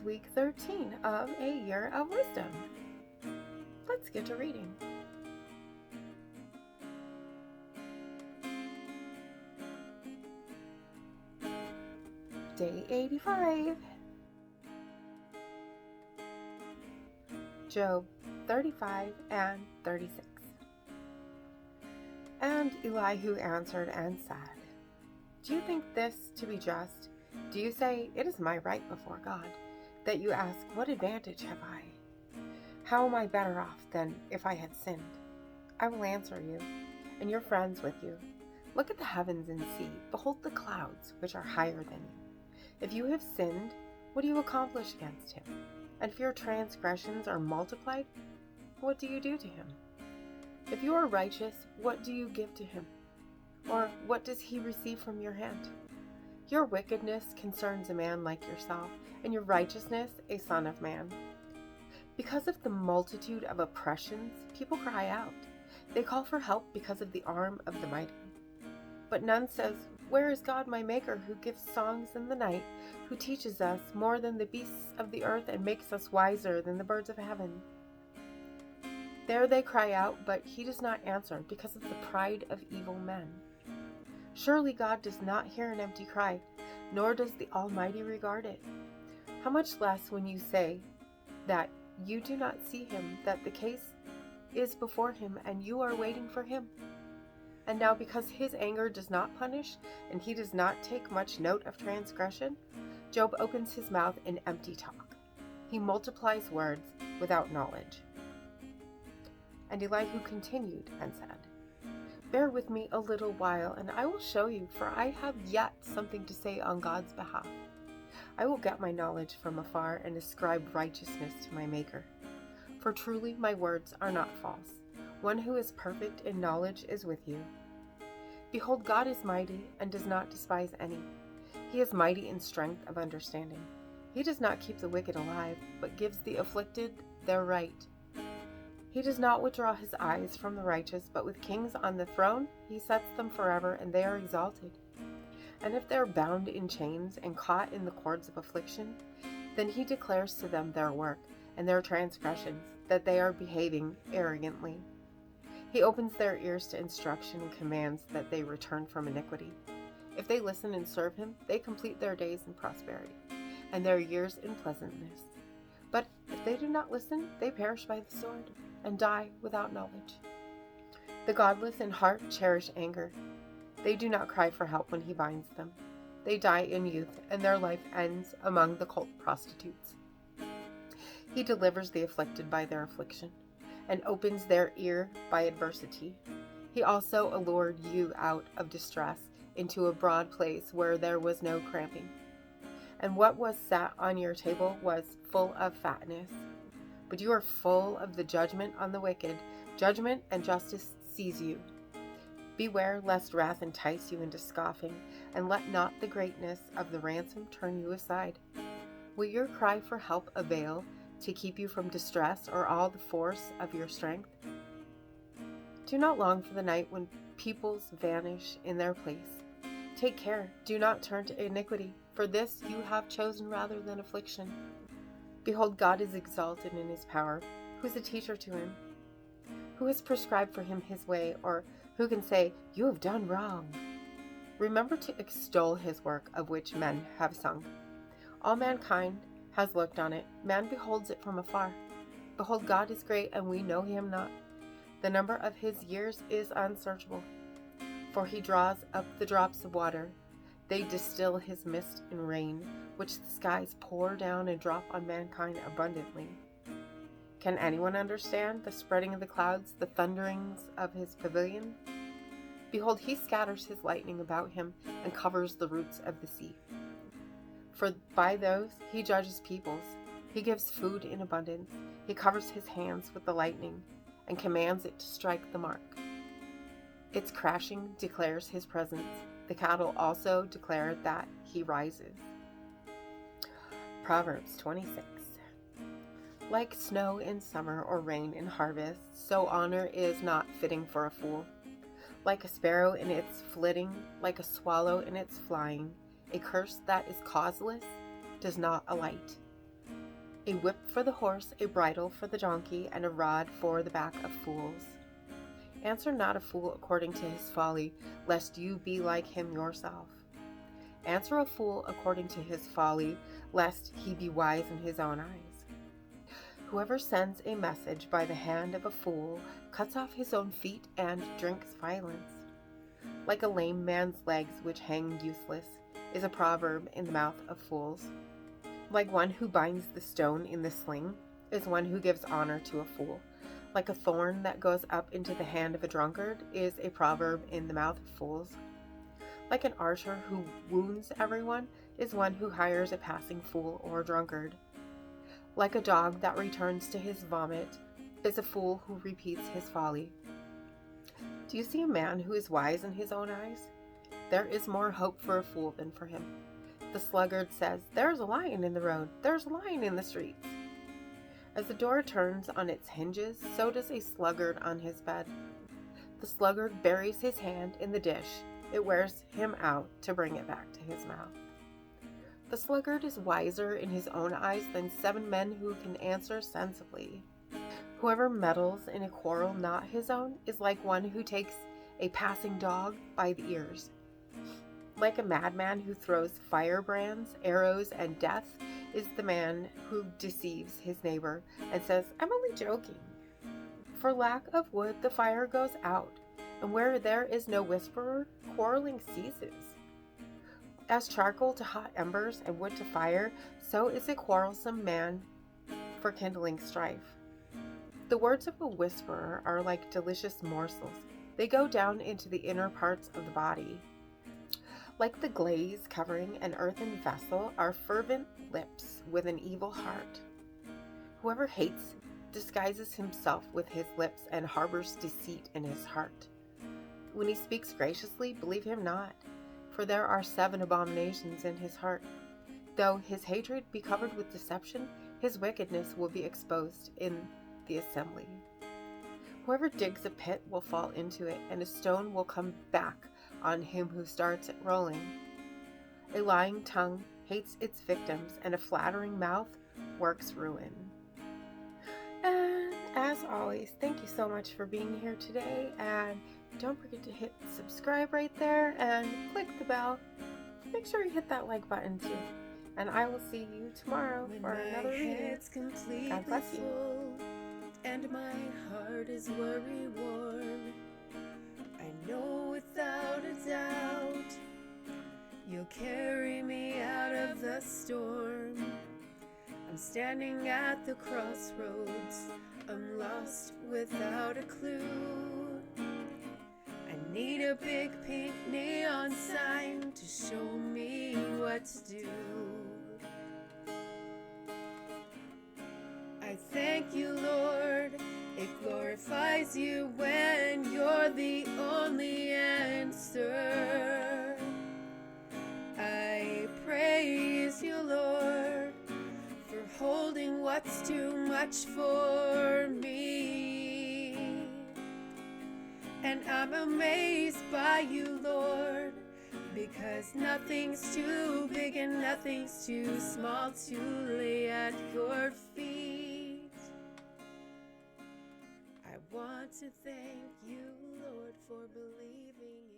week 13 of A Year of Wisdom. Let's get to reading. Day 85. Job 35 and 36. And Elihu answered and said, Do you think this to be just? Do you say, It is my right before God, that you ask, What advantage have I? How am I better off than if I had sinned? I will answer you, and your friends with you. Look at the heavens and see. Behold the clouds, which are higher than you. If you have sinned, what do you accomplish against him? And if your transgressions are multiplied, what do you do to him? If you are righteous, what do you give to him? Or what does he receive from your hand? Your wickedness concerns a man like yourself, and your righteousness a son of man. Because of the multitude of oppressions, people cry out. They call for help because of the arm of the mighty. But none says, Where is God my Maker, who gives songs in the night, who teaches us more than the beasts of the earth and makes us wiser than the birds of heaven? There they cry out, but he does not answer because of the pride of evil men. Surely God does not hear an empty cry, nor does the Almighty regard it. How much less when you say that you do not see him, that the case is before him, and you are waiting for him. And now because his anger does not punish, and he does not take much note of transgression, Job opens his mouth in empty talk. He multiplies words without knowledge. And Elihu continued and said, Bear with me a little while, and I will show you, for I have yet something to say on God's behalf. I will get my knowledge from afar and ascribe righteousness to my Maker. For truly my words are not false. One who is perfect in knowledge is with you. Behold, God is mighty and does not despise any. He is mighty in strength of understanding. He does not keep the wicked alive, but gives the afflicted their right. He does not withdraw his eyes from the righteous, but with kings on the throne he sets them forever, and they are exalted. And if they are bound in chains and caught in the cords of affliction, then he declares to them their work and their transgressions, that they are behaving arrogantly. He opens their ears to instruction and commands that they return from iniquity. If they listen and serve him, they complete their days in prosperity, and their years in pleasantness. But if they do not listen, they perish by the sword, and die without knowledge. The godless in heart cherish anger. They do not cry for help when he binds them. They die in youth, and their life ends among the cult prostitutes. He delivers the afflicted by their affliction, and opens their ear by adversity. He also allured you out of distress into a broad place where there was no cramping. And what was set on your table was full of fatness. But you are full of the judgment on the wicked. Judgment and justice seize you. Beware lest wrath entice you into scoffing, and let not the greatness of the ransom turn you aside. Will your cry for help avail to keep you from distress, or all the force of your strength? Do not long for the night when peoples vanish in their place. Take care, do not turn to iniquity, for this you have chosen rather than affliction. Behold, God is exalted in his power. Who is a teacher to him? Who has prescribed for him his way, or who can say, You have done wrong? Remember to extol his work of which men have sung. All mankind has looked on it. Man beholds it from afar. Behold, God is great, and we know him not. The number of his years is unsearchable. For he draws up the drops of water. They distill his mist in rain, which the skies pour down and drop on mankind abundantly. Can anyone understand the spreading of the clouds, the thunderings of his pavilion? Behold, he scatters his lightning about him and covers the roots of the sea. For by those he judges peoples. He gives food in abundance. He covers his hands with the lightning and commands it to strike the mark. Its crashing declares his presence. The cattle also declare that he rises. Proverbs 26. Like snow in summer or rain in harvest, so honor is not fitting for a fool. Like a sparrow in its flitting, like a swallow in its flying, a curse that is causeless does not alight. A whip for the horse, a bridle for the donkey, and a rod for the back of fools. Answer not a fool according to his folly, lest you be like him yourself. Answer a fool according to his folly, lest he be wise in his own eyes. Whoever sends a message by the hand of a fool cuts off his own feet and drinks violence. Like a lame man's legs which hang useless is a proverb in the mouth of fools. Like one who binds the stone in the sling is one who gives honor to a fool. Like a thorn that goes up into the hand of a drunkard is a proverb in the mouth of fools. Like an archer who wounds everyone is one who hires a passing fool or drunkard. Like a dog that returns to his vomit is a fool who repeats his folly. Do you see a man who is wise in his own eyes? There is more hope for a fool than for him. The sluggard says, "There is a lion in the road, there is a lion in the streets." As the door turns on its hinges, so does a sluggard on his bed. The sluggard buries his hand in the dish. It wears him out to bring it back to his mouth. The sluggard is wiser in his own eyes than 7 men who can answer sensibly. Whoever meddles in a quarrel not his own is like one who takes a passing dog by the ears. Like a madman who throws firebrands, arrows, and death is the man who deceives his neighbor and says, "I'm only joking." For lack of wood the fire goes out, and where there is no whisperer, quarreling ceases. As charcoal to hot embers and wood to fire, so is a quarrelsome man for kindling strife. The words of a whisperer are like delicious morsels. They go down into the inner parts of the body. Like the glaze covering an earthen vessel are fervent lips with an evil heart. Whoever hates disguises himself with his lips and harbors deceit in his heart. When he speaks graciously, believe him not, for there are 7 abominations in his heart. Though his hatred be covered with deception, his wickedness will be exposed in the assembly. Whoever digs a pit will fall into it, and a stone will come back on him who starts it rolling. A lying tongue hates its victims, and a flattering mouth works ruin. And as always, thank you so much for being here today, and don't forget to hit subscribe right there and click the bell. Make sure you hit that like button too. And I will see you tomorrow for another reading. God bless you. And my heart is worry-worn. I know without a doubt you'll carry me out of the storm. I'm standing at the crossroads. I'm lost without a clue. I need a big pink neon sign to show me what to do. I thank you, Lord. It glorifies you when you're the only answer. I praise you, Lord, for holding what's too much for me. And I'm amazed by you, Lord, because nothing's too big and nothing's too small to lay at your feet. I want to thank you, Lord, for believing in